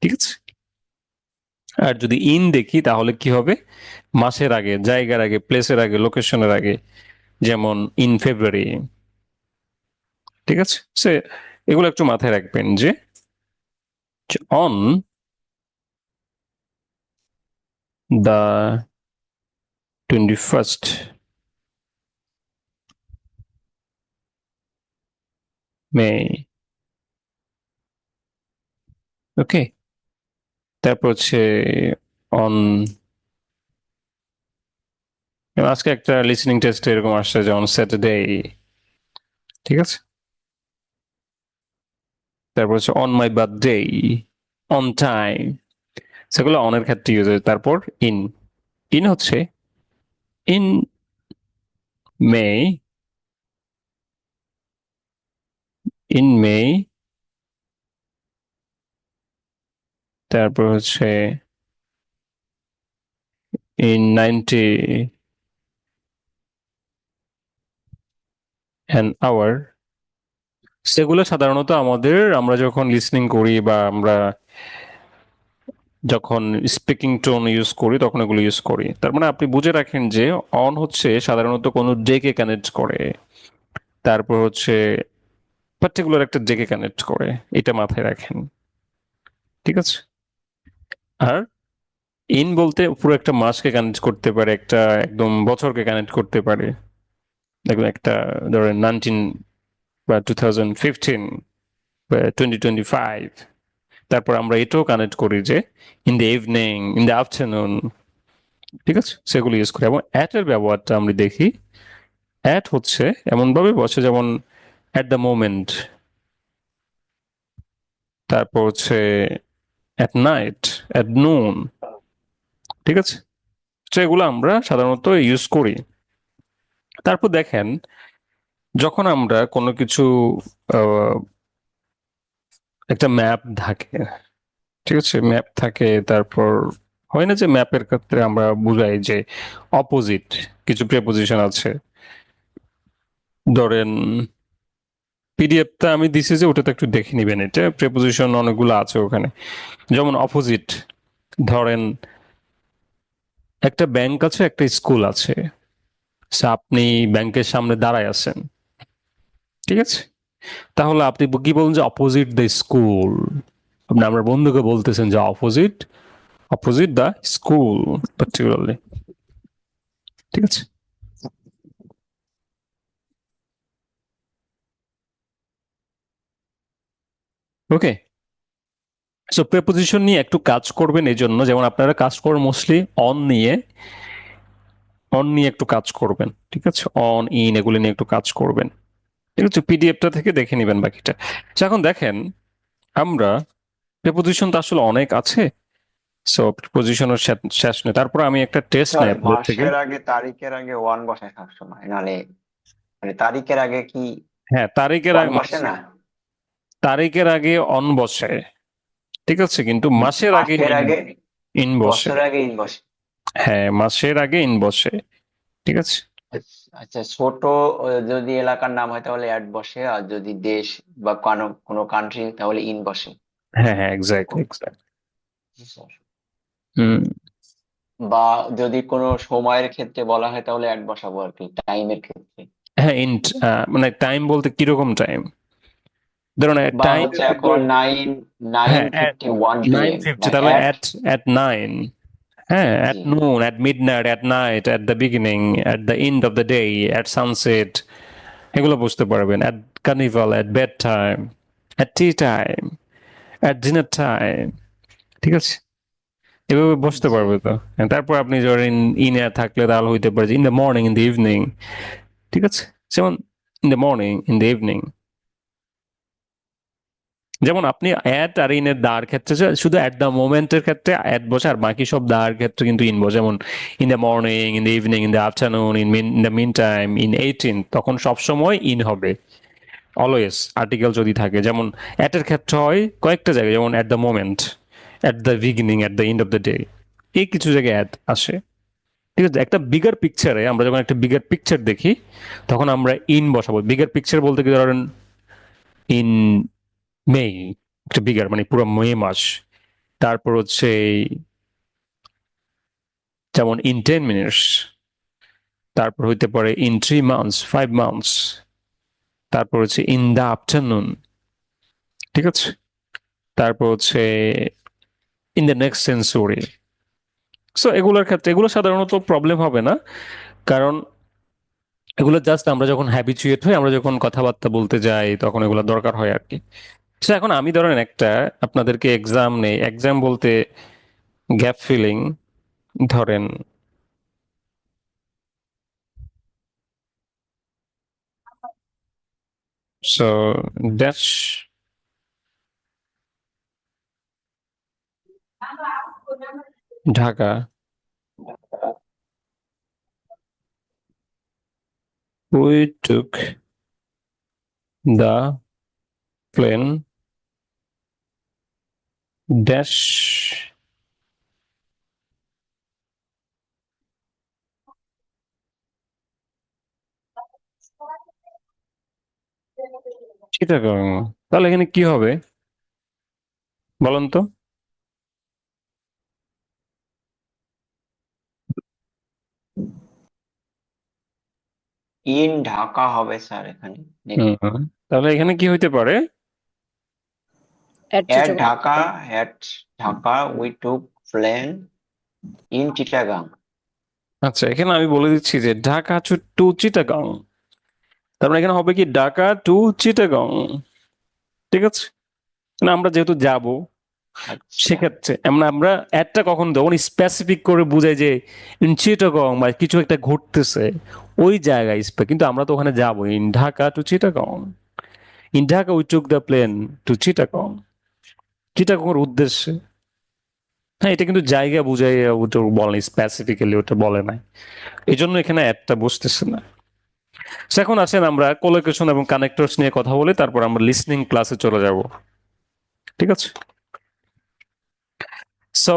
ঠিক আছে, আর যদি ইন দেখি তাহলে কি হবে? মাসের আগে, জায়গার আগে, প্লেসের আগে, লোকেশনের আগে, যেমন ইন ফেব্রুয়ারি। ঠিক আছে, সে এগুলো একটু মাথায় রাখবেন যে অন দ্য 21st মে। ওকে, তারপর হচ্ছে অন, আজকে একটা লিসনিং টেস্ট এরকম আসছে যে অন স্যাটারডে। ঠিক আছে, তারপর হচ্ছে on my birthday, on time, সেগুলো অনের ক্ষেত্রে ইউজ হয়। তারপর ইন, ইন হচ্ছে ইন মে, ইন মে, তারপর হচ্ছে ইন 90 an hour। সেগুলো সাধারণত আমরা যখন লিসনিং করি বা আমরা যখন স্পিকিং টোন ইউজ করি তখন এগুলো ইউজ করি। তার মানে আপনি বুঝে রাখেন যে অন হচ্ছে সাধারণত কোনো ডে কে কানেক্ট করে, তারপর হচ্ছে পার্টিকুলার একটা ডে কে কানেক্ট করে, এটা মাথায় রাখেন। ঠিক আছে, আর ইন বলতে পুরো একটা মাসকে কানেক্ট করতে পারে, একটা একদম বছরকে কানেক্ট করতে পারে। দেখুন একটা, ধরেন 19 বা 2015 বা 2025। তারপর আমরা এটাও কানেক্ট করি যে in the evening, in the afternoon. ঠিক আছে, সেগুলো ইউজ করি। এবং অ্যাট এর ব্যবহারটা আমরা দেখি, অ্যাট হচ্ছে এমন ভাবে বসে যেমন অ্যাট দ্য মোমেন্ট, তারপর হচ্ছে অ্যাট নাইট, অ্যাট নুন। ঠিক আছে, তো এগুলো আমরা সাধারণত ইউজ করি। তারপর দেখেন, যখন আমরা কোনো কিছু আহ, একটা ম্যাপ থাকে, ঠিক আছে, ম্যাপ থাকে, তারপর হয় না যে ম্যাপের ক্ষেত্রে আমরা বুঝাই যে অপোজিট কিছু প্রেপোজিশন আছে। ধরেন পিডিএফটা আমি দিছি যে ওটাতে একটু দেখে নিবেন, এটা প্রেপোজিশন অনেকগুলো আছে ওখানে। যেমন অপোজিট, ধরেন একটা ব্যাংক আছে, একটা স্কুল আছে। আপনি ব্যাংকের সামনে দাঁড়ায় আছেন, ঠিক আছে, তাহলে আপনি কি বলুন যে অপোজিট দ্য স্কুল। আপনি আমার বন্ধুকে বলতেছেন যে opposite, opposite the school particularly. ঠিক আছে, ওকে। সো প্রেপোজিশন নিয়ে একটু কাজ করবেন, এই জন্য যেমন আপনারা কাজ করবেন মোস্টলি অন নিয়ে, অন নিয়ে একটু কাজ করবেন। ঠিক আছে, অন ইন এগুলো নিয়ে একটু কাজ করবেন। ঠিক আছে, পিডিএফটা থেকে দেখে নেবেন বাকিটা। এখন দেখেন, আমরা প্রেপোজিশন তো আসলে অনেক আছে। সো প্রেপোজিশনের শেষ নেই। তারপর আমি একটা টেস্ট স্যার নেই আপনাদের থেকে। মাসের আগে তারিখের আগে ওয়ান বসায় সবসময়, নালে মানে তারিখের আগে কি হ্যাঁ, তারিখের ওয়ান আগে, বসে না? তারিখের আগে অন বসে, ঠিক আছে, কিন্তু মাসের আগে মাসের ইন, আগে, ইন বসে। বছরের আগে ইন বসে। হ্যাঁ, মাসের আগে ইন বসে। ঠিক আছে, আচ্ছা, ছোট যদি এলাকার নাম হয় তাহলে অ্যাট বসে, আর যদি দেশ বা কোনো কান্ট্রি তাহলে ইন বসে। হ্যাঁ হ্যাঁ, এক্স্যাক্টলি এক্স্যাক্টলি। জি স্যার। হুম। বা যদি কোনো সময়ের ক্ষেত্রে বলা হয় তাহলে অ্যাট বসাবো আর কি, টাইমের ক্ষেত্রে। হ্যাঁ, মানে টাইম বলতে কিরকম টাইম? ধরুন বা টাইমের হচ্ছে কিন্তু, এখন নাইন নাইন হ্যাঁ, fifty one nine PM fifty, বা তাহলে অ্যাট। At nine. হ্যাঁ, জি at noon, at midnight, at night, at the beginning, at the end of the day, at sunset, এগুলো বুঝতে পারবেন। at carnival, at bedtime, at tea time, at dinner time, ঠিক আছে? এভাবে বসতে জি পারবে তো। তারপর আপনি ধরেন ইনে থাকলে তাহলে হইতে পারে যে in the morning, in the evening, ঠিক আছে? যেমন in the morning, in the evening. যেমন আপনি অ্যাট আর ইন এর দার ক্ষেত্রে শুধু অ্যাট দ্য মোমেন্টের ক্ষেত্রে অ্যাট বসে, আর বাকি সব দার ক্ষেত্রে কিন্তু ইন বসে। যেমন in the morning, in the evening, in the afternoon, in the mean time, in 18, তখন সবসময় ইন হবে অলওয়েজ আর্টিকেল যদি থাকে। যেমন অ্যাট এর ক্ষেত্রে হয় কয়েকটা জায়গায়, যেমন at the moment, at the beginning, at the end of the day, এই কিছু জায়গায় অ্যাট আসে। ঠিক আছে, একটা বিগার পিকচারে আমরা যখন একটা বিগার পিকচার দেখি তখন আমরা ইন বসাবো। বিগার পিকচার বলতে কি, ধরেন ইন মে, একটা বিগার মানে পুরো মে মাস। তারপর হচ্ছে যেমন ইন 10 মিনিটস, তারপর হইতে পারে ইন 3 মান্থস, 5 মান্থস, তারপর হচ্ছে ইন দ্য আফটারনুন, ঠিক আছে? তারপর হচ্ছে in the next century. So এগুলোর ক্ষেত্রে এগুলো সাধারণত প্রবলেম হবে না, কারণ এগুলো জাস্ট আমরা যখন হ্যাবিচুয়েট হই, আমরা যখন কথাবার্তা বলতে যাই তখন এগুলো দরকার হয় আর কি। তো এখন আমি ধরেন একটা আপনাদেরকে এক্সাম নেই, এক্সাম বলতে গ্যাপ ফিলিং, ধরেন so dash Dhaka, we took the plane dash Chittagong. তাহলে এখানে কি হবে বলেন তো? ইন ঢাকা হবে স্যার এখানে হুম দেখুন। হুম। তাহলে এখানে কি হইতে পারে? At at Chittagong. Dhaka, at Dhaka we took plane in Chittagong. আচ্ছা, এখানে আমি বলে দিচ্ছি যে ঢাকা টু চিটাগং। তার মানে এখানে হবে কি ঢাকা টু চিটাগং, ঠিক আছে? না, আমরা যেহেতু যাব আচ্ছা সেক্ষেত্রে আমরা আমরা একটা কখন দেবো স্পেসিফিক করে বুঝাই যে ইন চিটাগং বা কিছু একটা ঘটতেছে ওই জায়গায় কিন্তু আমরা তো ওখানে যাবো। In Dhaka to Chittagong, in Dhaka we took the plane to Chittagong, Chittagong এর উদ্দেশ্যে। হ্যাঁ, এটা কিন্তু জায়গা বুঝাই ওটা বলে স্পেসিফিক্যালি, ওটা বলে নাই, এই জন্য এখানে একটা বুঝতেছে না। So, এখন আসেন আমরা কোলোকেশন এবং কানেক্টরস নিয়ে কথা বলি, তারপর আমরা লিসনিং ক্লাসে চলে যাব, ঠিক আছে? সো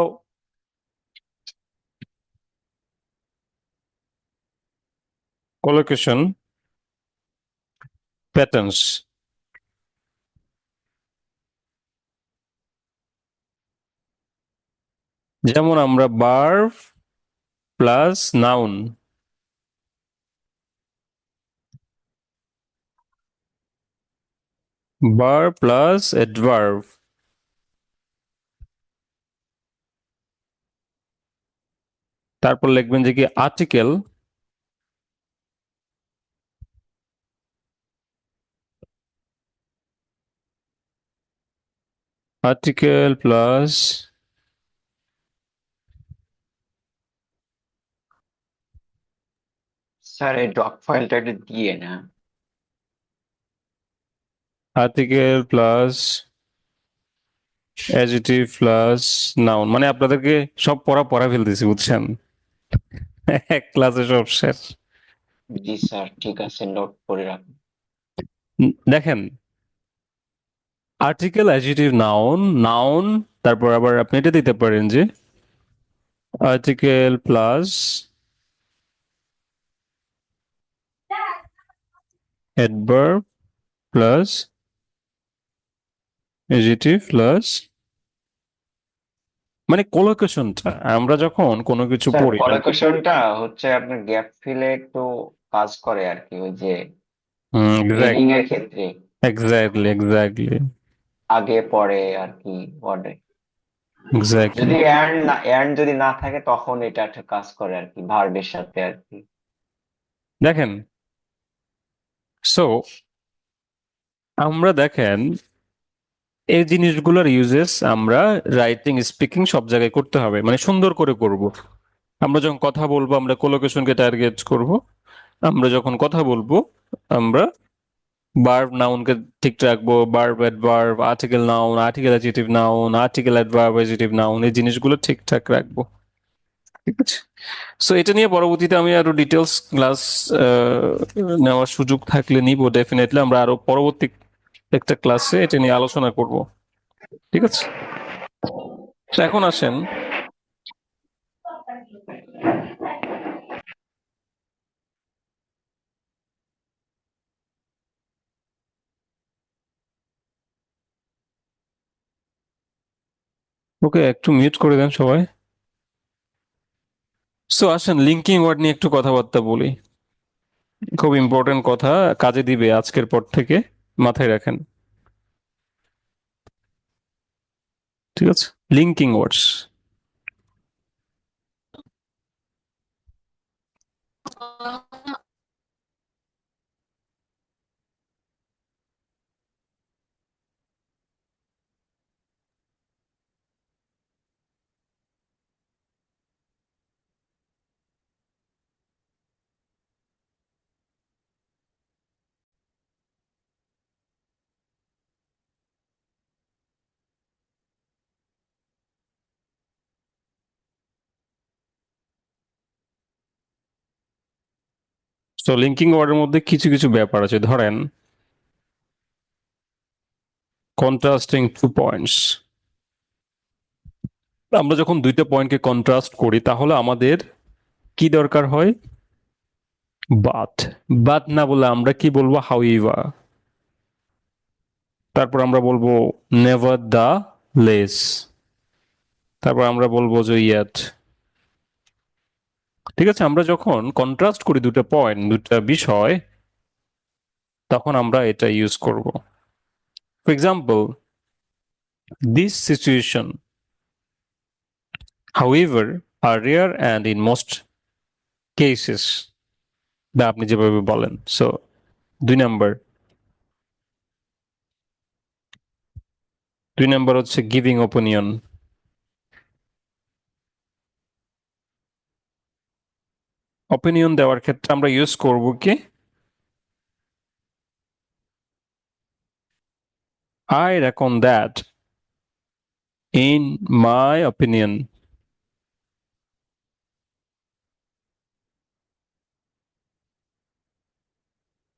কোলোকেশন প্যাটার্নস, যেমন আমরা verb plus noun, verb plus adverb, তারপর লিখবেন যে কি আর্টিকেল, আর্টিকেল প্লাস স্যার, এই ডক ফাইলটা একটু দিয়ে না। Article plus adjective plus noun. মানে আপনাদেরকে সব পড়া ফেলতেছি, বুঝছেন? এক ক্লাসে সব শেষ। জি স্যার, ঠিক আছে, নোট করে রাখুন। দেখেন, আর্টিকেল, অ্যাডজেক্টিভ, নাউন, নাউন, তারপর আবার আপনি এটা দিতে পারেন যে article plus adverb plus adjective plus, মানে কোলোকেশনটা আমরা যখন কোনো কিছু স্যার পড়ি কলোকেশনটা হচ্ছে আপনার গ্যাপ ফিলে একটু কাজ করে আর কি, ওই যে রিডিং এর ক্ষেত্রে এক্স্যাক্টলি এক্স্যাক্টলি আগে পরে আর কি ওয়ার্ডে এক্স্যাক্টলি যদি এন্ড যদি না থাকে তখন এটা একটা কাজ করে আর কি, ভার্বের সাথে আর কি। দেখেন, সো আমরা দেখেন এই জিনিসগুলোর ইউজেস আমরা রাইটিং স্পিকিং সব জায়গায় করতে হবে, মানে সুন্দর করে করব। আমরা যখন কথা বলবো আমরা কোলোকেশনকে টার্গেট করব। আমরা যখন কথা বলবো আমরা ভার্ব নাউনকে ঠিক রাখবো, verb adverb, article noun, article adjective noun, article adverb, adjective noun, এই জিনিসগুলো ঠিকঠাক রাখবো। ঠিক আছে, সো এটা নিয়ে পরবর্তীতে আমি আরো ডিটেলস ক্লাস নেওয়ার সুযোগ থাকলে নিব ডেফিনেটলি। আমরা আরো পরবর্তী একটা ক্লাসে এটা নিয়ে আলোচনা করব। ঠিক আছে, তো এখন আসেন ওকে একটু মিউট করে দেন সবাই। সো আসেন লিঙ্কিং ওয়ার্ড নিয়ে একটু কথাবার্তা বলি। খুব ইম্পর্টেন্ট কথা, কাজে দিবে আজকের পর থেকে, মাথায় রাখেন। ঠিক আছে, লিঙ্কিং ওয়ার্ডস। তো লিঙ্কিং ওয়ার্ডের মধ্যে কিছু কিছু ব্যাপার আছে, ধরেন কন্ট্রাস্টিং টু পয়েন্টস। আমরা যখন দুইটা পয়েন্টকে কন্ট্রাস্ট করি তাহলে আমাদের কি দরকার হয়? বাট। বাট না বলে আমরা কি বলবো? হাউএভার। তারপর আমরা বলবো নেভার দা লেস। তারপর আমরা বলবো যে ইয়েট। ঠিক আছে, আমরা যখন কন্ট্রাস্ট করি দুটো পয়েন্ট, দুটো বিষয়, তখন আমরা এটা ইউজ করব। For example, this situation however are rare and in most cases, বা আপনি যেভাবে বলেন। সো 2 নাম্বার, 2 নাম্বার হচ্ছে গিভিং ওপিনিয়ন। ওপিনিয়ন দেওয়ার ক্ষেত্রে আমরা ইউজ করব কি? I reckon that, in my opinion,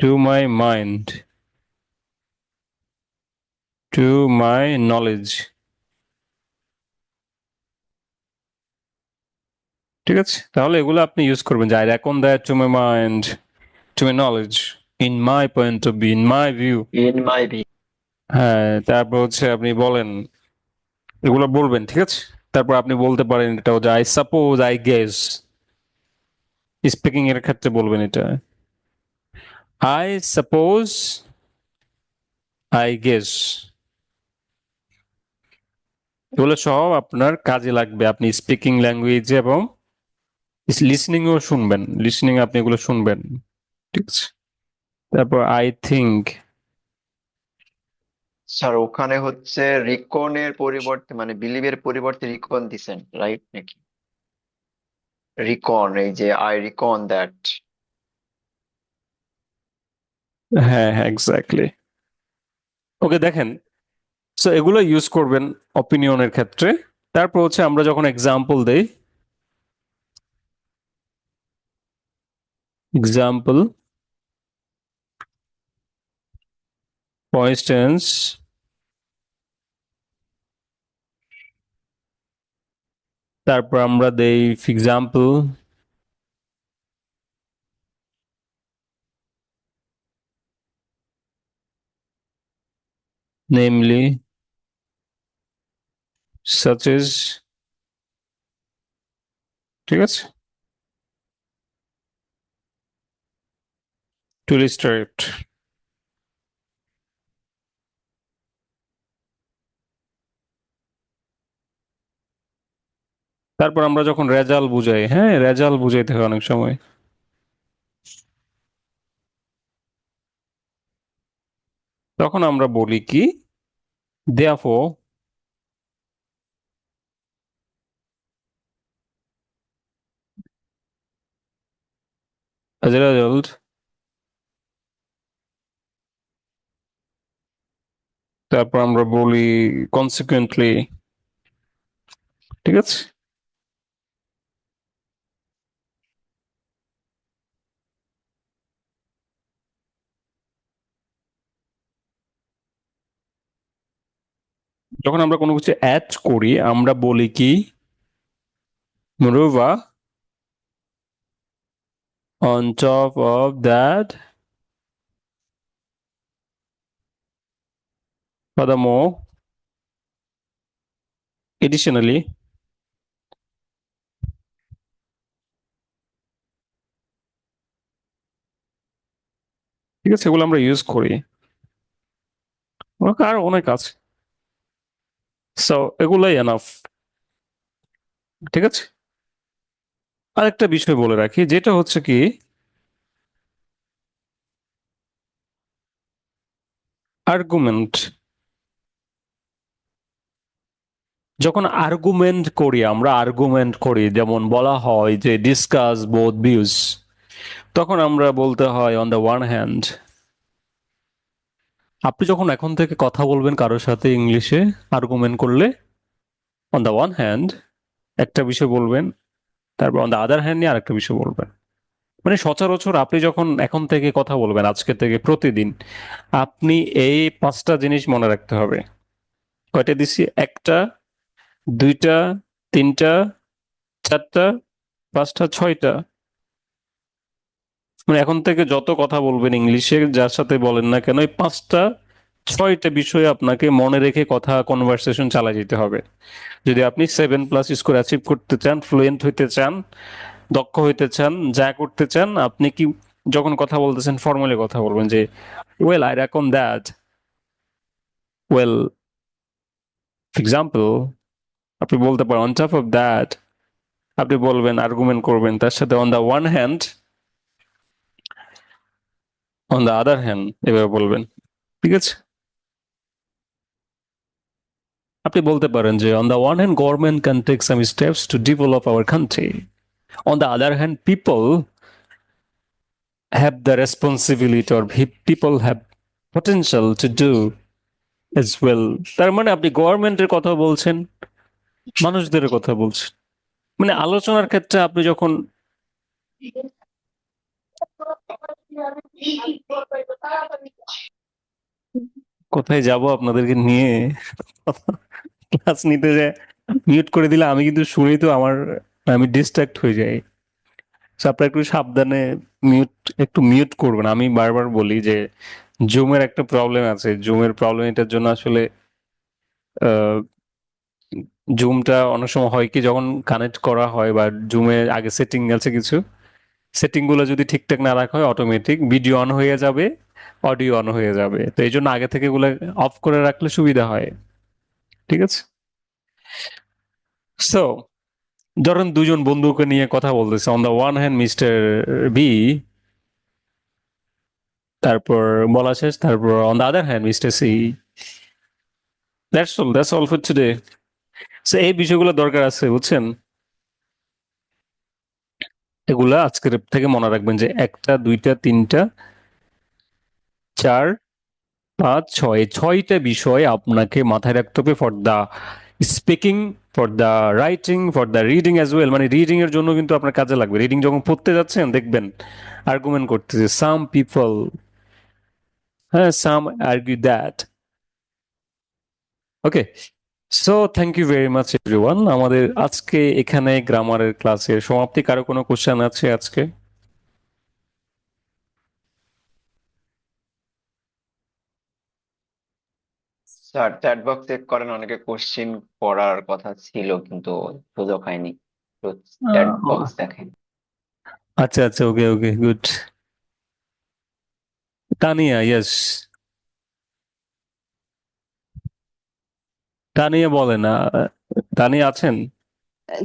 to my mind, to my knowledge। ঠিক আছে, তাহলে এগুলো আপনি ইউজ করবেন যে I recon that to my mind, to my knowledge, in my point of view, in my view. In my V হ্যাঁ, তারপর হচ্ছে আপনি বলেন, এগুলো বলবেন। ঠিক আছে, তারপর আপনি বলতে পারেন এটাও যে I suppose, I guess. Speaking এর ক্ষেত্রে বলবেন এটা, আই সাপোজ, আই গেস। এগুলো সব আপনার কাজে লাগবে, আপনি স্পিকিং ল্যাঙ্গুয়েজে এবং লিসনিংও শুনবেন, লিসনিং আপনি এগুলো শুনবেন। ঠিক আছে, তারপর আই থিঙ্ক। স্যার ওখানে হচ্ছে রিকনের পরিবর্তে মানে বিলিভের পরিবর্তে রিকন দিছেন, রাইট নাকি? রিকন, এই যে আই রিকন দ্যাট। হ্যাঁ হ্যাঁ এক্স্যাক্টলি। ওকে দেখেন, সো এগুলো ইউজ করবেন অপিনিয়নের ক্ষেত্রে। তারপর হচ্ছে আমরা যখন এক্সাম্পল দেই, এক্সাম্পল ফর ইনস্টেন্স, তারপর আমরা দেই এক্সাম্পল, namely such as, ঠিক আছে, to illustrate. তারপর আমরা যখন রেজাল্ট বুঝাই, হ্যাঁ রেজাল্ট বুঝাইতে হয় অনেক সময়, তখন আমরা বলি কি therefore as a result, তারপর আমরা বলি consequently, ঠিক আছে। যখন আমরা কোনো কিছু অ্যাড করি আমরা বলি কি moreover, on top of that, furthermore, additionally, ঠিক আছে, এগুলো আমরা ইউজ করি, আর অনেক আছে। সো এগুলাই এনাফ, ঠিক আছে। আরেকটা বিষয় বলে রাখি, যেটা হচ্ছে কি আর্গুমেন্ট। যখন আর্গুমেন্ট করি, আমরা আর্গুমেন্ট করি, যেমন বলা হয় যে ডিসকাস বোথ ভিউজ, তখন আমরা বলতে হয় অন দ্য ওয়ান হ্যান্ড। আপনি যখন এখন থেকে কথা বলবেন কারোর সাথে ইংলিশে আর্গুমেন্ট করলে, অন দ্য ওয়ান হ্যান্ড একটা বিষয় বলবেন, তারপর অন দ্য আদার হ্যান্ড নিয়ে আরেকটা বিষয় বলবেন। মানে সচরাচর আপনি যখন এখন থেকে কথা বলবেন, আজকে থেকে প্রতিদিন, আপনি এই 5টা জিনিস মনে রাখতে হবে। কয়টা দিছি? 1টা, 2টা, 3টা, 4টা, 5টা, 6টা। মানে এখন থেকে যত কথা বলবেন ইংলিশে, যার সাথে বলেন না কেন, এই 5টা 6টা বিষয় আপনাকে মনে রেখে কথা কনভারসেশন চালিয়ে যেতে হবে। যদি আপনি 7+ স্কোর অ্যাচিভ করতে চান, ফ্লুয়েন্ট হইতে চান, দক্ষ হইতে চান, যা করতে চান, আপনি কি যখন কথা বলতেছেন ফর্মালি কথা বলবেন যে well I recon that, well example, আপনি বলতে পারেন অন টপ অফ দ্যাট, আপনি বলবেন আর্গুমেন্ট করবেন তার সাথে on the one hand, on the other hand, এভাবে বলবেন, ঠিক আছে। আপনি বলতে পারেন যে on the one hand government can take some steps to develop our country, on the other hand people have the responsibility or people have potential to do as well. তার মানে আপনি গভর্নমেন্টের কথা বলছেন, মানুষদের কথা বলছেন। মানে আলোচনার ক্ষেত্রে আপনি যখন, কোথায় যাব আপনাদেরকে নিয়ে, ক্লাস নিতে যায় মিউট করে দিলে আমি কিন্তু শুনি তো আমার, আমি ডিস্ট্রাক্ট হয়ে যাই। So আপনারা একটু সাবধানে মিউট, একটু মিউট করবেন। আমি বারবার বলি যে জুমের একটা প্রবলেম আছে, জুমের প্রবলেম, এটার জন্য আসলে জুমটা অনেক সময় হয় কি যখন কানেক্ট করা হয় বা জুমে আগে সেটিং আছে কিছু, সেটিং গুলো যদি ঠিকঠাক না রাখা হয় অটোমেটিক ভিডিও অন হয়ে যাবে, অডিও অন হয়ে যাবে। তো এই জন্য আগে থেকে এগুলো অফ করে রাখলে সুবিধা হয়, ঠিক আছে। সো ধরেন দুজন বন্ধুকে নিয়ে কথা বলতেছে, on the one hand mister B, তারপর বলা শেষ, তারপর on the other hand mister C. That's all for today. So এই বিষয়গুলো দরকার আছে, বুঝছেন। এগুলা আজকের থেকে মনে রাখবেন যে 1টা 2টা 3টা 4 5 6, 6টা বিষয় আপনাকে মাথায় রাখতে হবে for the speaking, for the writing, for the reading as well. মানে রিডিং এর জন্য কিন্তু আপনার কাজে লাগবে। রিডিং যখন পড়তে যাচ্ছেন দেখবেন আর্গুমেন্ট করতেছে, সাম পিপল, হ্যাঁ, some argue that. Okay, so thank you very much everyone. আমাদের আজকে এখানে গ্রামারের ক্লাসের সমাপ্তি। কারো কোনো কোশ্চেন আছে আজকে? স্যার চ্যাট বক্স চেক করেন, অনেকে কোশ্চিন করার কথা ছিল কিন্তু সুযোগ হয়নি, তো চ্যাট বক্স দেখেন। আচ্ছা আচ্ছা, ওকে ওকে, গুড। তানিয়া, ইয়েস। তানিয়া বলেন, তানিয়া আছেন?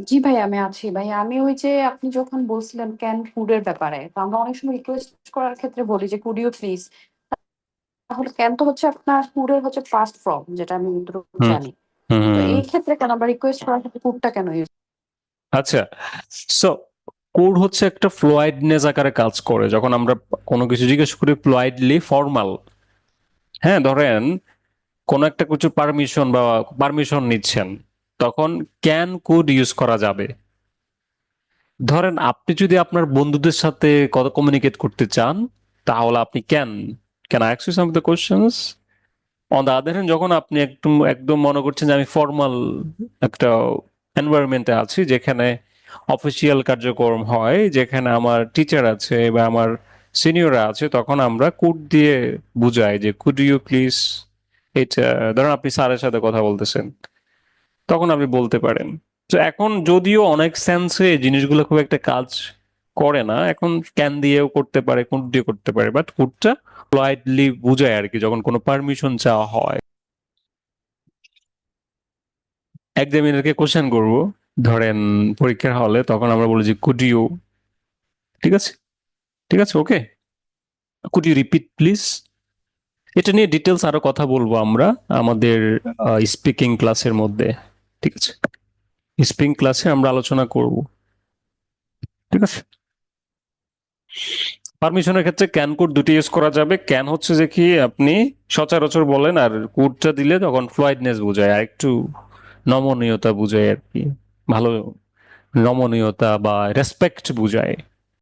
জি ভাই, আমি আছি ভাই। আমি ওই যে আপনি যখন বলছিলেন ক্যান ফুডের ব্যাপারে, তো আমরা অনেক সময় রিকোয়েস্ট করার ক্ষেত্রে বলি যে কুড ইউ প্লিজ। তাহলে ক্যান তো হচ্ছে আপনার ফুডের হচ্ছে ফার্স্ট ফর্ম, যেটা আমি যতটুকু হুম জানি। হুম তো হুম। এই ক্ষেত্রে কেন আমরা রিকোয়েস্ট করার ক্ষেত্রে কুডটা কেন ইউজ? আচ্ছা, সো কোড হচ্ছে একটা ফ্লুইডনেস আকারে কাজ করে। যখন আমরা কোনো কিছু জিজ্ঞেস করি ফ্লুইডলি ফর্মাল, হ্যাঁ, ধরেন কোনো একটা কিছু পারমিশন বা পারমিশন নিচ্ছেন, তখন ক্যান কুড ইউজ করা যাবে। ধরেন আপনি যদি আপনার বন্ধুদের সাথে কথা কমিউনিকেট করতে চান, তাহলে আপনি can I ask you some of the questions. On the other hand, যখন আপনি একদম একদম মনে করছেন যে আমি ফর্মাল একটা এনভায়রনমেন্টে আছি, যেখানে অফিসিয়াল কার্যক্রম হয়, যেখানে আমার টিচার আছে বা আমার সিনিয়ররা আছে, তখন আমরা কুড দিয়ে বুঝাই যে কুড ইউ প্লিজ। এটা ধরেন আপনি স্যারের সাথে কথা বলতেছেন, তখন আপনি বলতে পারেন। তো এখন যদিও অনেক সেন্সে জিনিসগুলো খুব একটা কাজ করে না, এখন ক্যান দিয়েও করতে পারে, কুড দিয়ে করতে পারে, বাট কুডটা পোলাইটলি বুঝায় আর কি, যখন কোনো পারমিশন চাওয়া হয়। এক্সামিনারকে কোশ্চেন করব, ধরেন পরীক্ষার হলে, তখন আমরা বলি যে কুড ইউ, ঠিক আছে, ঠিক আছে, ওকে, কুড ইউ রিপিট প্লিজ। এটা নিয়ে ডিটেলস আরো কথা বলবো আমরা আমাদের স্পিকিং ক্লাসের মধ্যে, ঠিক আছে? স্পিকিং ক্লাসে আমরা আলোচনা করব, ঠিক আছে? পারমিশনের ক্ষেত্রে ক্যান কোড দুটি ইউজ করা যাবে। ক্যান হচ্ছে যে কি আপনি সচরাচর বলেন, আর কোডটা দিলে তখন ফ্লুইডনেস বোঝায়, আর একটু নমনীয়তা বোঝায় আর কি, ভালো নমনীয়তা বা রেসপেক্ট বোঝায়।